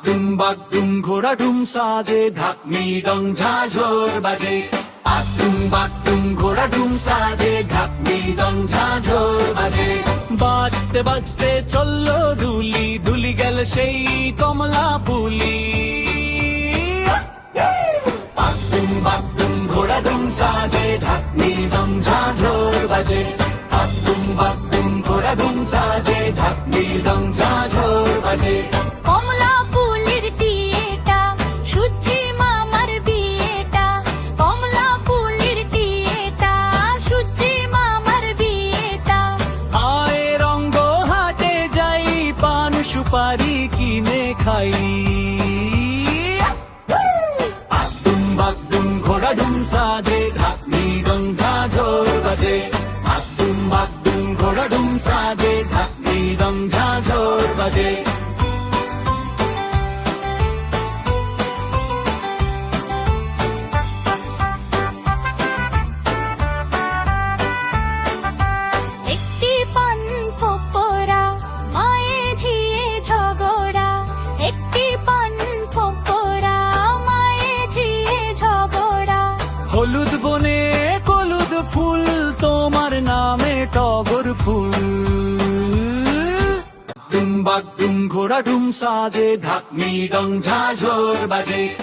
বাগডুম ঘোড়া ডুম সাজে, ঢাকনি ডং ঝাঁঝর বাজে। বাগডুম ঘোড়া ডুম সাজে, ঢাকনি ডং ঝাঁঝর বাজে। বাজতে বাজতে চললো ডুলি, ডুলি গেল সেই কমলা পুলি। বাগডুম ঘোড়া ডুম সাজে, ঢাকনি ডং ঝাঁঝর বাজে। বাগডুম ঘোড়া ডুম সাজে, ঢাকনি ডং ঝাঁঝর বাজে। কমলা ফুলের টিয়েটা, সূর্যি মামার বিয়েটা। কমলা ফুলের টিয়েটা, সূর্যি মামার বিয়েটা। আয় রঙ্গ হাটে যাই, পান সুপারি কিনে খাই। বাগডুম ঘোড়া ডুম সাজে, ঢাকনি ডং ঝাঁঝর বাজে। বাগডুম ঘোড়া ডুম সাজে, ঢাকনি ডং ঝাঁঝর বাজে। একটি পান পকোড়া, মায়ে ঝিয়ে ঝগড়া। একটি পান পকোড়া, মায়ে ঝিয়ে ঝগড়া। হলুদ বনে হলুদ ফুল, তোমার নামে টগর ফুল। বাগডুম ঘোড়া ডুম সাজে, ঢাকনি ডং ঝাঁঝর বাজে।